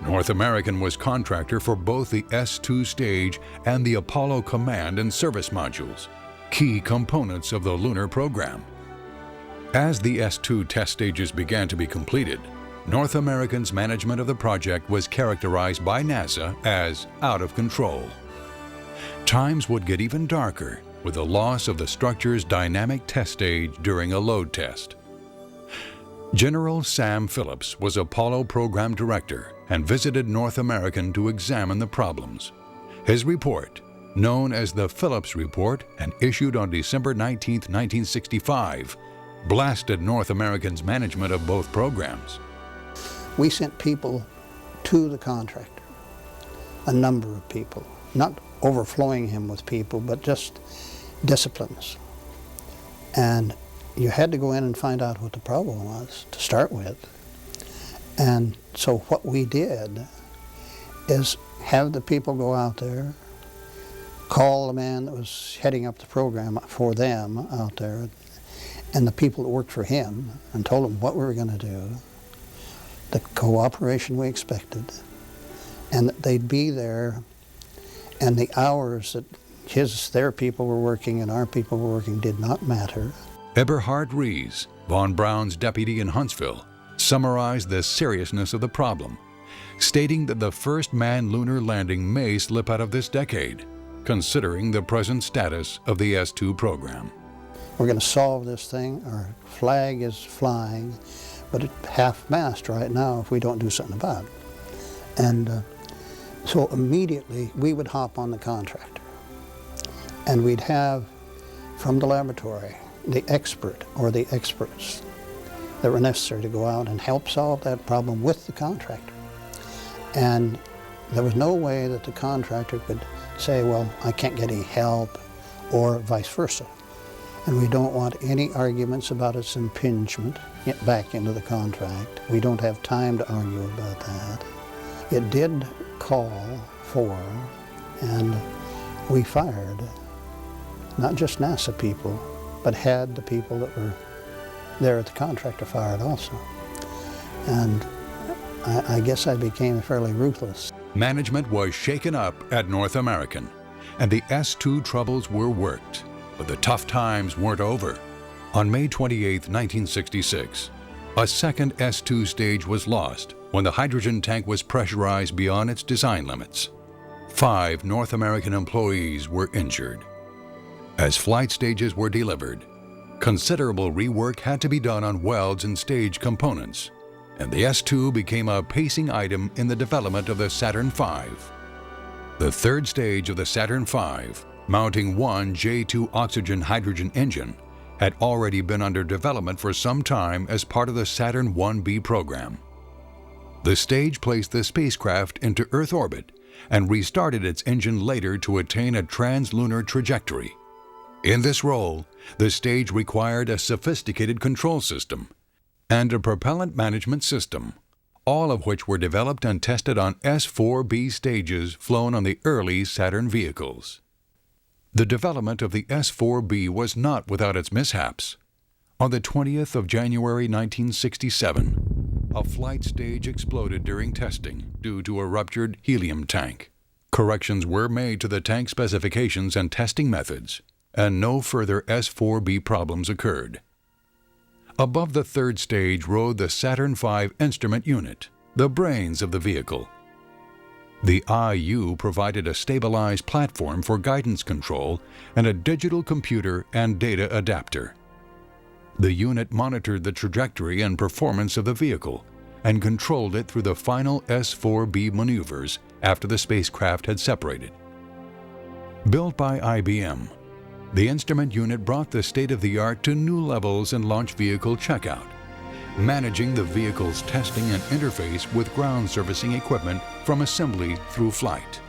North American was contractor for both the S-2 stage and the Apollo Command and Service modules, key components of the lunar program. As the S-2 test stages began to be completed, North American's management of the project was characterized by NASA as out of control. Times would get even darker with the loss of the structure's dynamic test stage during a load test. General Sam Phillips was Apollo Program Director and visited North American to examine the problems. His report, known as the Phillips Report and issued on December 19, 1965, blasted North American's management of both programs. We sent people to the contractor, a number of people, not overflowing him with people, but just disciplines. And you had to go in and find out what the problem was to start with. And so what we did is have the people go out there, call the man that was heading up the program for them out there, and the people that worked for him, and told them what we were going to do, the cooperation we expected, and that they'd be there, and the hours that their people were working and our people were working did not matter. Eberhard Rees, Von Braun's deputy in Huntsville, summarized the seriousness of the problem, stating that the first manned lunar landing may slip out of this decade, considering the present status of the S-2 program. We're going to solve this thing. Our flag is flying, but it's half-mast right now if we don't do something about it. And so immediately we would hop on the contractor, and we'd have from the laboratory the expert or the experts that were necessary to go out and help solve that problem with the contractor. And there was no way that the contractor could say, well, I can't get any help, or vice versa. And we don't want any arguments about its impingement back into the contract. We don't have time to argue about that. It did call for, and we fired, not just NASA people, but had the people that were there at the contractor fired also. And I guess I became fairly ruthless. Management was shaken up at North American, and the S-2 troubles were worked. But the tough times weren't over. On May 28, 1966, a second S-2 stage was lost when the hydrogen tank was pressurized beyond its design limits. 5 North American employees were injured. As flight stages were delivered, considerable rework had to be done on welds and stage components, and the S-2 became a pacing item in the development of the Saturn V. The third stage of the Saturn V, mounting one J-2 oxygen-hydrogen engine, had already been under development for some time as part of the Saturn 1B program. The stage placed the spacecraft into Earth orbit and restarted its engine later to attain a translunar trajectory. In this role, the stage required a sophisticated control system and a propellant management system, all of which were developed and tested on S-4B stages flown on the early Saturn vehicles. The development of the S-4B was not without its mishaps. On the 20th of January 1967, a flight stage exploded during testing due to a ruptured helium tank. Corrections were made to the tank specifications and testing methods, and no further S-4B problems occurred. Above the third stage rode the Saturn V instrument unit, the brains of the vehicle. The IU provided a stabilized platform for guidance control and a digital computer and data adapter. The unit monitored the trajectory and performance of the vehicle and controlled it through the final S-4B maneuvers after the spacecraft had separated. Built by IBM, the instrument unit brought the state-of-the-art to new levels in launch vehicle checkout, managing the vehicle's testing and interface with ground servicing equipment from assembly through flight.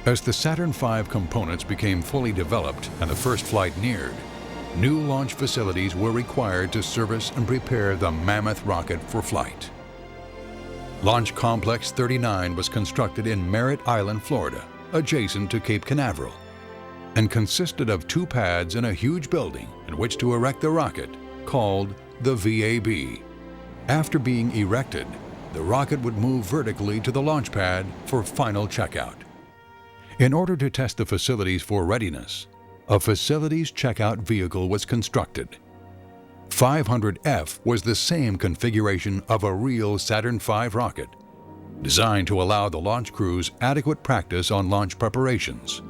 As the Saturn V components became fully developed and the first flight neared, new launch facilities were required to service and prepare the Mammoth rocket for flight. Launch Complex 39 was constructed in Merritt Island, Florida, adjacent to Cape Canaveral, and consisted of 2 pads and a huge building in which to erect the rocket, called the VAB. After being erected, the rocket would move vertically to the launch pad for final checkout. In order to test the facilities for readiness, a facilities checkout vehicle was constructed. 500F was the same configuration of a real Saturn V rocket, designed to allow the launch crews adequate practice on launch preparations.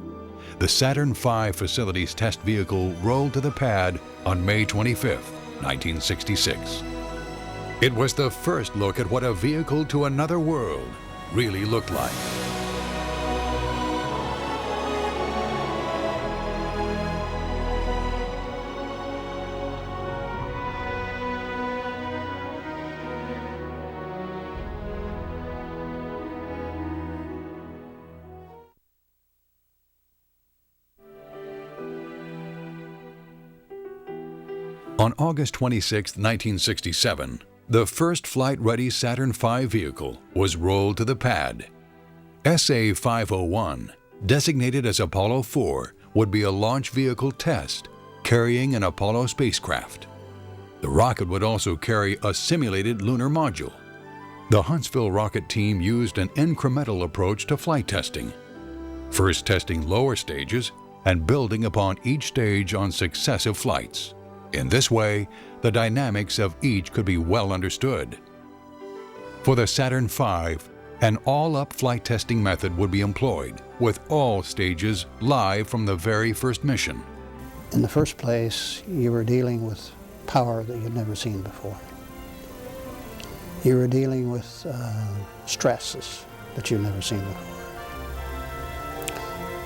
The Saturn V facilities test vehicle rolled to the pad on May 25, 1966. It was the first look at what a vehicle to another world really looked like. On August 26, 1967, the first flight-ready Saturn V vehicle was rolled to the pad. SA-501, designated as Apollo 4, would be a launch vehicle test carrying an Apollo spacecraft. The rocket would also carry a simulated lunar module. The Huntsville rocket team used an incremental approach to flight testing, first testing lower stages and building upon each stage on successive flights. In this way, the dynamics of each could be well understood. For the Saturn V, an all-up flight testing method would be employed, with all stages live from the very first mission. In the first place, you were dealing with power that you'd never seen before. You were dealing with stresses that you'd never seen before.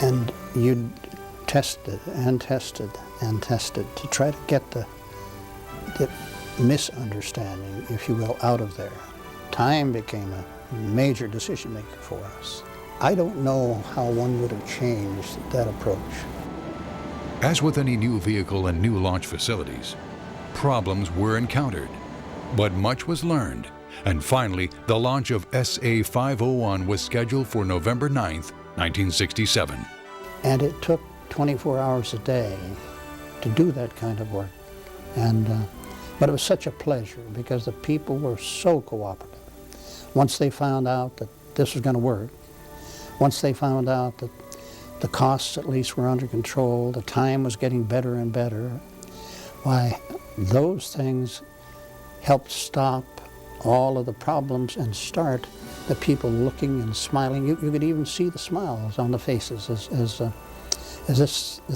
And you'd tested and tested and tested to try to get the misunderstanding, if you will, out of there. Time became a major decision maker for us. I don't know how one would have changed that approach. As with any new vehicle and new launch facilities, problems were encountered, but much was learned, and finally the launch of SA-501 was scheduled for November 9, 1967. And it took 24 hours a day to do that kind of work. But it was such a pleasure because the people were so cooperative. Once they found out that this was going to work, once they found out that the costs at least were under control, the time was getting better and better, why, those things helped stop all of the problems and start the people looking and smiling. You could even see the smiles on the faces as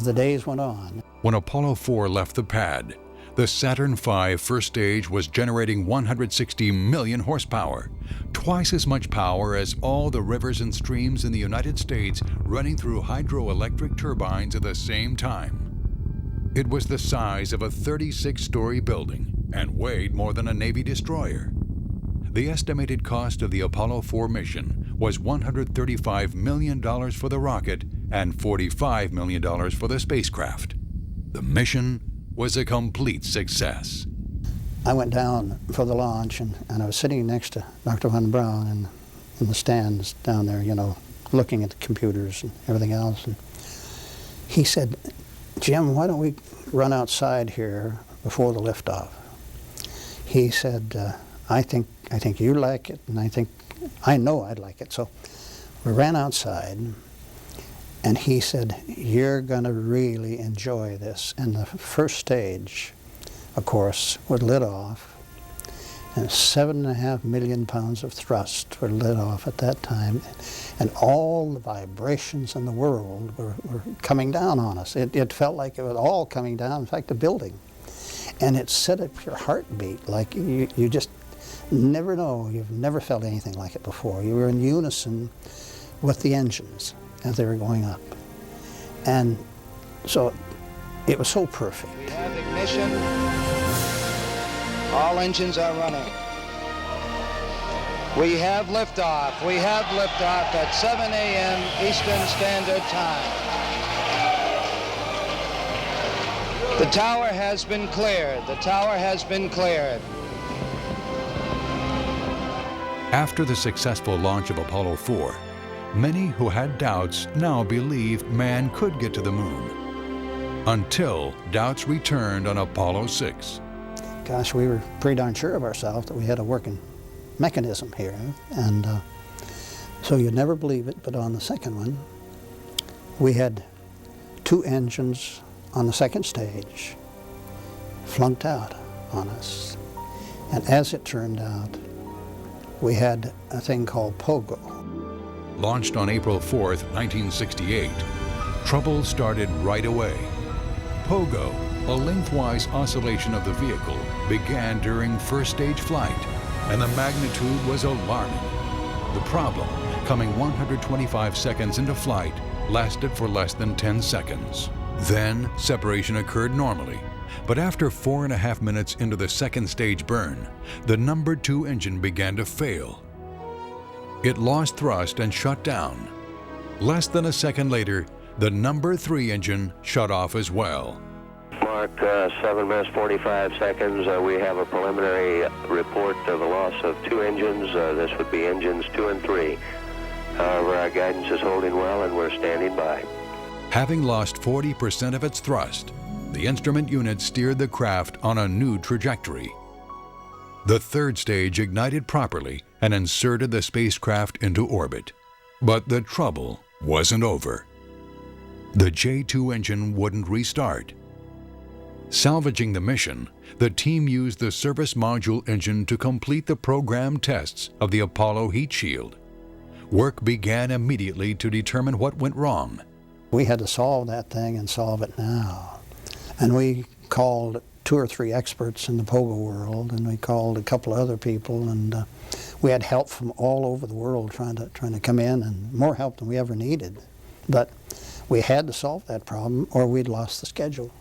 the days went on. When Apollo 4 left the pad, the Saturn V first stage was generating 160 million horsepower, twice as much power as all the rivers and streams in the United States running through hydroelectric turbines at the same time. It was the size of a 36-story building and weighed more than a Navy destroyer. The estimated cost of the Apollo 4 mission was $135 million for the rocket and $45 million for the spacecraft. The mission was a complete success. I went down for the launch and I was sitting next to Dr. Von Braun in the stands down there, you know, looking at the computers and everything else. And he said, "Jim, why don't we run outside here before the liftoff?" He said, I think you like it, and I know I'd like it. So we ran outside, and he said, "You're going to really enjoy this." And the first stage, of course, was lit off, and 7.5 million pounds of thrust were lit off at that time, and all the vibrations in the world were coming down on us. It felt like it was all coming down, in fact, the building. And it set up your heartbeat like you just never know. You've never felt anything like it before. You were in unison with the engines as they were going up. And so it was so perfect. We have ignition. All engines are running. We have liftoff. We have liftoff at 7 a.m. Eastern Standard Time. The tower has been cleared. The tower has been cleared. After the successful launch of Apollo 4, many who had doubts now believed man could get to the moon, until doubts returned on Apollo 6. Gosh, we were pretty darn sure of ourselves that we had a working mechanism here. And so you'd never believe it, but on the second one, we had 2 engines on the second stage flunked out on us. And as it turned out, we had a thing called Pogo. Launched on April 4th, 1968, trouble started right away. Pogo, a lengthwise oscillation of the vehicle, began during first stage flight, and the magnitude was alarming. The problem, coming 125 seconds into flight, lasted for less than 10 seconds. Then separation occurred normally, but after 4.5 minutes into the second stage burn, the number 2 engine began to fail. It lost thrust and shut down. Less than a second later, the number 3 engine shut off as well. Mark, 7 minutes 45 seconds. We have a preliminary report of a loss of 2 engines. This would be engines 2 and 3. However, our guidance is holding well and we're standing by. Having lost 40% of its thrust, the instrument unit steered the craft on a new trajectory. The third stage ignited properly and inserted the spacecraft into orbit. But the trouble wasn't over. The J-2 engine wouldn't restart. Salvaging the mission, the team used the service module engine to complete the program tests of the Apollo heat shield. Work began immediately to determine what went wrong. We had to solve that thing and solve it now. And we called 2 or 3 experts in the Pogo world, and we called a couple of other people, and we had help from all over the world trying to come in, and more help than we ever needed. But we had to solve that problem or we'd lost the schedule.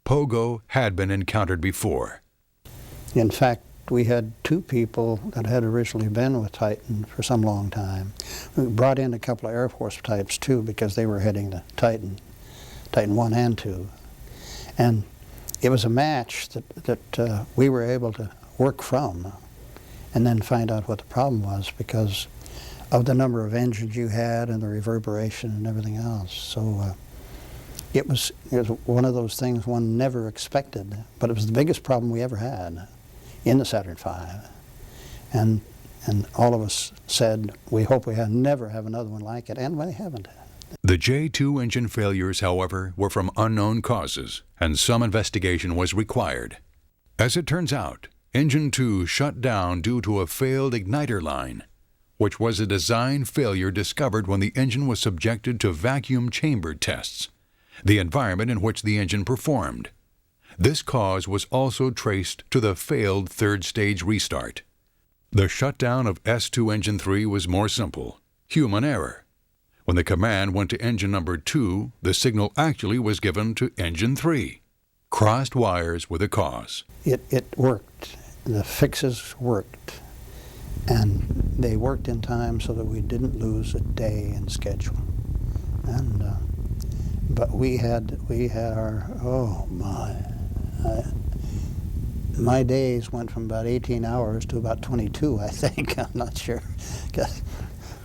Pogo had been encountered before. In fact, we had 2 people that had originally been with Titan for some long time. We brought in a couple of Air Force types too, because they were heading to Titan 1 and 2. And it was a match that we were able to work from and then find out what the problem was because of the number of engines you had and the reverberation and everything else. So it was one of those things one never expected, but it was the biggest problem we ever had in the Saturn V. And all of us said, we hope we never have another one like it, and we haven't. The J-2 engine failures, however, were from unknown causes, and some investigation was required. As it turns out, Engine 2 shut down due to a failed igniter line, which was a design failure discovered when the engine was subjected to vacuum chamber tests, the environment in which the engine performed. This cause was also traced to the failed third-stage restart. The shutdown of S2 Engine 3 was more simple, human error. When the command went to engine number 2, the signal actually was given to engine 3. Crossed wires were the cause. It worked. The fixes worked. And they worked in time so that we didn't lose a day in schedule. And but we had our, oh my days went from about 18 hours to about 22, I think. I'm not sure.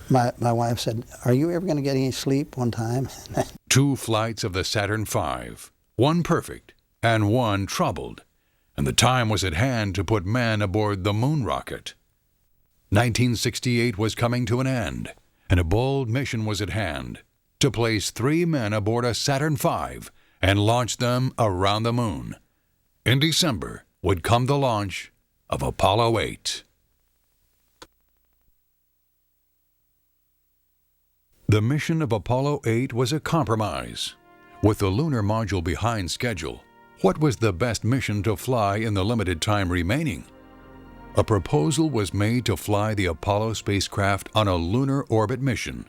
My wife said, "Are you ever going to get any sleep?" one time. 2 flights of the Saturn V, one perfect and one troubled, and the time was at hand to put man aboard the moon rocket. 1968 was coming to an end, and a bold mission was at hand, to place 3 men aboard a Saturn V and launch them around the moon. In December would come the launch of Apollo 8. The mission of Apollo 8 was a compromise. With the lunar module behind schedule, what was the best mission to fly in the limited time remaining? A proposal was made to fly the Apollo spacecraft on a lunar orbit mission,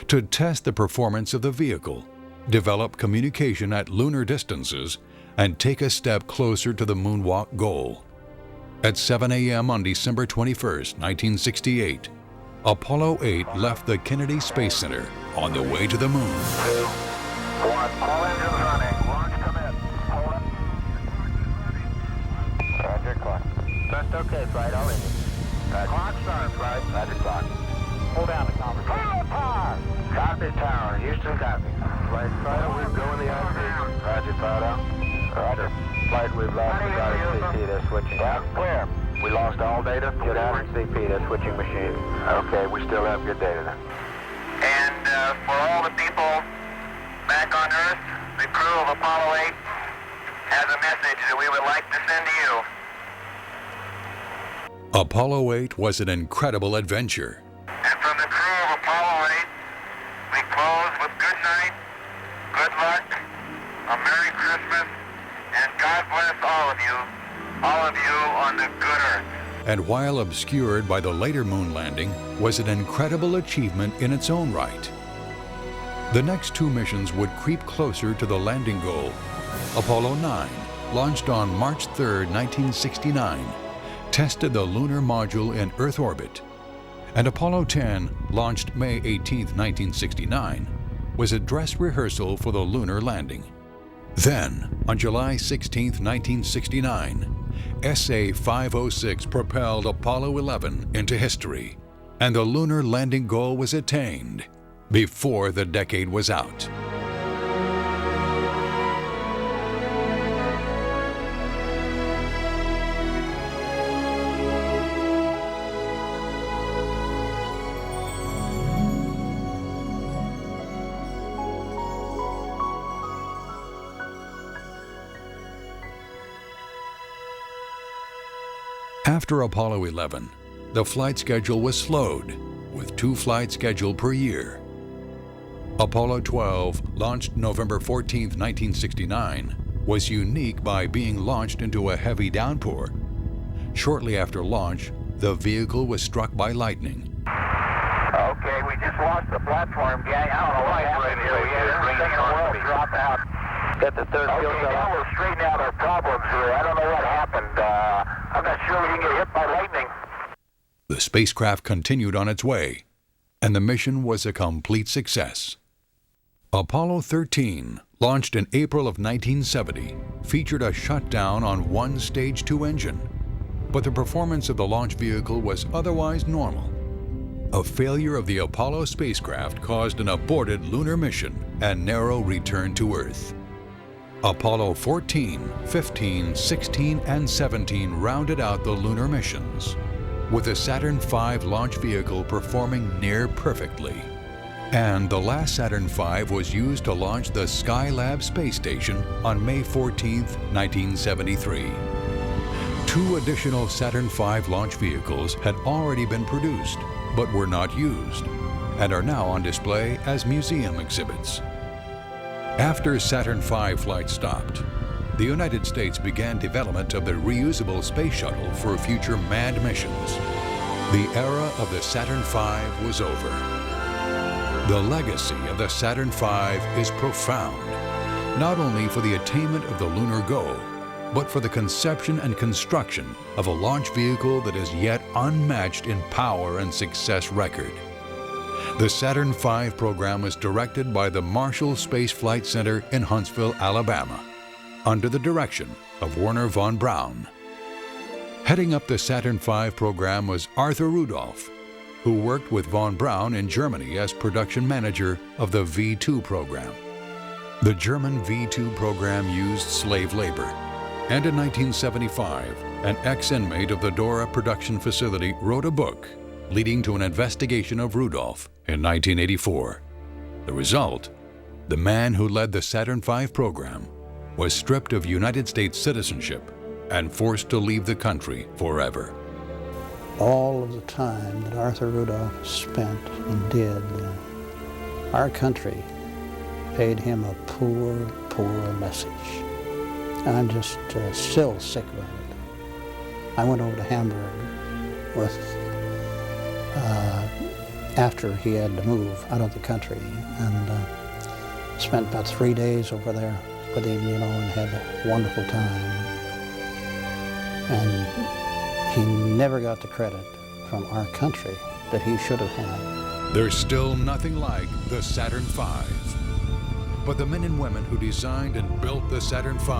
to test the performance of the vehicle, develop communication at lunar distances, and take a step closer to the moonwalk goal. At 7 a.m. on December 21, 1968, Apollo 8 left the Kennedy Space Center on the way to the moon. 2, 1, all engines running. Launch commit. Hold up. Roger, clock. Just okay, flight, all engines. Clock starts, flight. Roger, clock. Hold down the conversation. Hold power! Copy, tower. Houston, copy. Flight, we're going the IP. Roger, Fido. Roger. Flight, we've lost the guard CT. They're switching. Yeah, clear. We lost all data? Get out and CP, that's switching machine. Okay, we still have good data then. And for all the people back on Earth, the crew of Apollo 8 has a message that we would like to send to you. Apollo 8 was an incredible adventure. And from the crew of Apollo 8, we close with good night, good luck, a Merry Christmas, and God bless all of you on the good Earth. And while obscured by the later moon landing, was an incredible achievement in its own right. The next two missions would creep closer to the landing goal. Apollo 9, launched on March 3, 1969, tested the lunar module in Earth orbit. And Apollo 10, launched May 18, 1969, was a dress rehearsal for the lunar landing. Then, on July 16, 1969, SA-506 propelled Apollo 11 into history, and the lunar landing goal was attained before the decade was out. After Apollo 11, the flight schedule was slowed, with 2 flights scheduled per year. Apollo 12, launched November 14, 1969, was unique by being launched into a heavy downpour. Shortly after launch, the vehicle was struck by lightning. Okay, we just lost the platform, gang. I don't know what happened here. We had everything in the world drop out. Got the third fuel cell. Okay, now we'll straighten out our problems here. I don't know what happened. I'm not sure we can get hit by lightning. The spacecraft continued on its way, and the mission was a complete success. Apollo 13, launched in April of 1970, featured a shutdown on one Stage 2 engine, but the performance of the launch vehicle was otherwise normal. A failure of the Apollo spacecraft caused an aborted lunar mission and narrow return to Earth. Apollo 14, 15, 16, and 17 rounded out the lunar missions, with the Saturn V launch vehicle performing near perfectly. And the last Saturn V was used to launch the Skylab space station on May 14, 1973. 2 additional Saturn V launch vehicles had already been produced, but were not used, and are now on display as museum exhibits. After Saturn V flight stopped, the United States began development of the reusable space shuttle for future manned missions. The era of the Saturn V was over. The legacy of the Saturn V is profound, not only for the attainment of the lunar goal, but for the conception and construction of a launch vehicle that is yet unmatched in power and success record. The Saturn V program was directed by the Marshall Space Flight Center in Huntsville, Alabama, under the direction of Wernher von Braun. Heading up the Saturn V program was Arthur Rudolph, who worked with von Braun in Germany as production manager of the V-2 program. The German V-2 program used slave labor, and in 1975, an ex-inmate of the Dora production facility wrote a book leading to an investigation of Rudolph in 1984. The result, the man who led the Saturn V program was stripped of United States citizenship and forced to leave the country forever. All of the time that Arthur Rudolph spent and did, our country paid him a poor, poor message. And I'm just still sick about it. I went over to Hamburg with after he had to move out of the country, and spent about 3 days over there with him, and had a wonderful time. And he never got the credit from our country that he should have had. There's still nothing like the Saturn V. But the men and women who designed and built the Saturn V